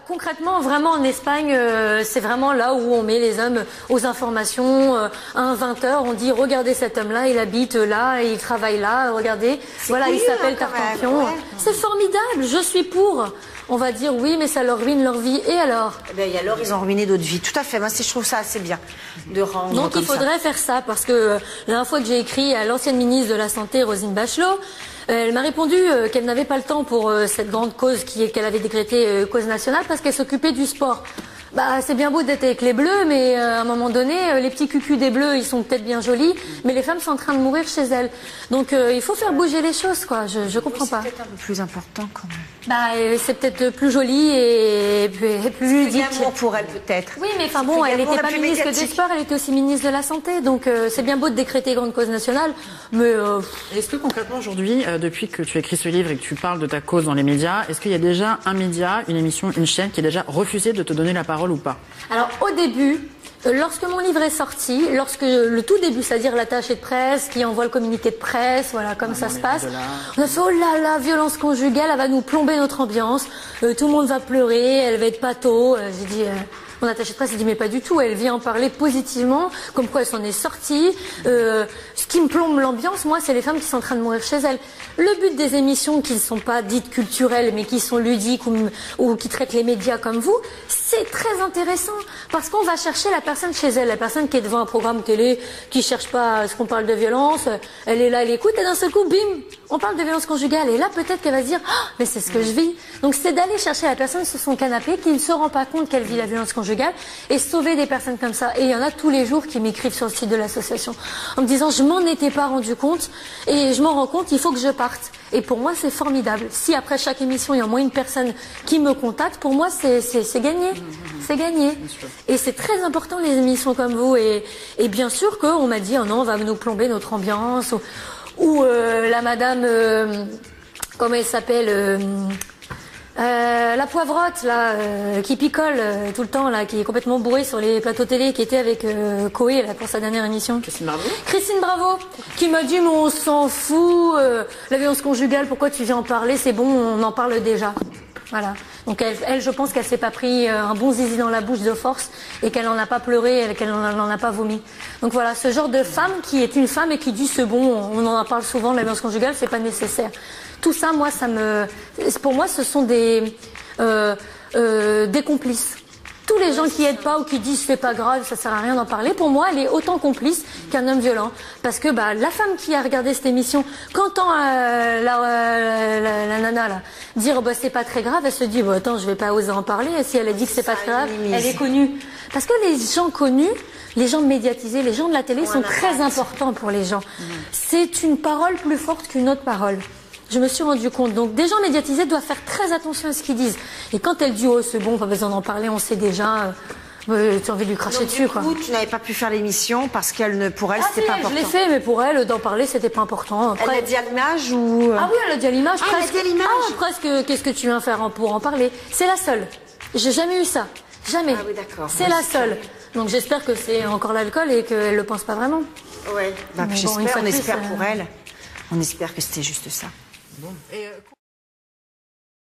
Concrètement, vraiment en Espagne, c'est vraiment là où on met les hommes aux informations. À 20h, on dit regardez cet homme-là, il habite là, il travaille là, regardez. Voilà, il s'appelle Tartampion. Ouais. C'est formidable, je suis pour. On va dire oui, mais ça leur ruine leur vie. Et alors? Et alors, ils ont ruiné d'autres vies. Tout à fait. Moi, je trouve ça assez bien de rendre. Donc, il faudrait faire ça parce que la dernière fois que j'ai écrit à l'ancienne ministre de la Santé, Roselyne Bachelot, elle m'a répondu qu'elle n'avait pas le temps pour cette grande cause qu'elle avait décrétée cause nationale parce qu'elle s'occupait du sport. Bah, c'est bien beau d'être avec les bleus, mais à un moment donné, les petits cucus des bleus, ils sont peut-être bien jolis, mais les femmes sont en train de mourir chez elles. Donc, il faut faire bouger les choses, quoi. Je comprends pas. C'est peut-être un peu plus important, quand même. Bah, c'est peut-être plus joli et plus ludique. L'amour pour elle, peut-être. Oui, mais enfin bon, elle n'était pas ministre des Sports, elle était aussi ministre de la Santé. Donc, c'est bien beau de décréter grande cause nationale, mais... Est-ce que concrètement, aujourd'hui, depuis que tu as écrit ce livre et que tu parles de ta cause dans les médias, est-ce qu'il y a déjà un média, une émission, une chaîne qui a déjà refusé de te donner la parole ou pas? Alors, au début, lorsque mon livre est sorti, lorsque le tout début, c'est-à-dire l'attaché de presse qui envoie le communiqué de presse, voilà, comme ça se passe, on a fait oh là là, violence conjugale, elle va nous plomber notre ambiance, tout le monde va pleurer, elle va être pâteau. J'ai dit, mon attaché de presse, il dit mais pas du tout, elle vient en parler positivement, comme quoi elle s'en est sortie. Ce qui me plombe l'ambiance, moi, c'est les femmes qui sont en train de mourir chez elles. Le but des émissions qui ne sont pas dites culturelles, mais qui sont ludiques ou qui traitent les médias comme vous, c'est très intéressant parce qu'on va chercher la personne chez elle, la personne qui est devant un programme télé, qui cherche pas à ce qu'on parle de violence, elle est là, elle écoute et d'un seul coup, bim, on parle de violence conjugale et là peut-être qu'elle va se dire oh, mais c'est ce que je vis. Donc c'est d'aller chercher la personne sur son canapé qui ne se rend pas compte qu'elle vit la violence conjugale et sauver des personnes comme ça. Et il y en a tous les jours qui m'écrivent sur le site de l'association en me disant je m'en étais pas rendu compte et je m'en rends compte, il faut que je parte. Et pour moi c'est formidable. Si après chaque émission il y a au moins une personne qui me contacte, pour moi c'est gagné. C'est gagné. Et c'est très important les émissions comme vous. Et bien sûr qu'on m'a dit oh non, on va nous plomber notre ambiance. Ou la madame, comment elle s'appelle la poivrotte là, qui picole tout le temps là, qui est complètement bourrée sur les plateaux télé, qui était avec Coé là pour sa dernière émission. Christine Bravo, qui m'a dit mais on s'en fout, la violence conjugale, pourquoi tu viens en parler, c'est bon, on en parle déjà. Voilà. Donc elle, je pense qu'elle s'est pas pris un bon zizi dans la bouche de force et qu'elle n'en a pas pleuré, qu'elle n'en a pas vomi. Donc voilà, ce genre de femme qui est une femme et qui dit c'est bon, on en parle souvent, la violence conjugale, c'est pas nécessaire. Tout ça, moi, pour moi, ce sont des complices. Tous les gens qui aident pas ou qui disent c'est pas grave, ça sert à rien d'en parler, pour moi, elle est autant complice qu'un homme violent. Parce que la femme qui a regardé cette émission, quand entend la nana là dire c'est pas très grave, elle se dit attends, je vais pas oser en parler. Si elle a dit que c'est pas très grave, elle est connue. Parce que les gens connus, les gens médiatisés, les gens de la télé sont très importants pour les gens. C'est une parole plus forte qu'une autre parole. Je me suis rendu compte. Donc, des gens médiatisés doivent faire très attention à ce qu'ils disent. Et quand elle dit, oh, c'est bon, pas besoin d'en parler, on sait déjà, tu as envie de lui cracher dessus, quoi. Du coup, tu n'avais pas pu faire l'émission parce pour elle, c'était pas important. Je l'ai fait, mais pour elle, d'en parler, c'était pas important. Après, elle l'a dit à l'image ou... Ah oui, elle a dit à l'image, presque. Elle a dit à l'image. Ah, presque, qu'est-ce que tu viens faire pour en parler? C'est la seule. J'ai jamais eu ça. Jamais. Ah oui, d'accord. C'est la seule. Donc, j'espère que c'est encore l'alcool et qu'elle le pense pas vraiment. Ouais. J'espère, on espère pour elle. On espère que c'était juste ça. Bon.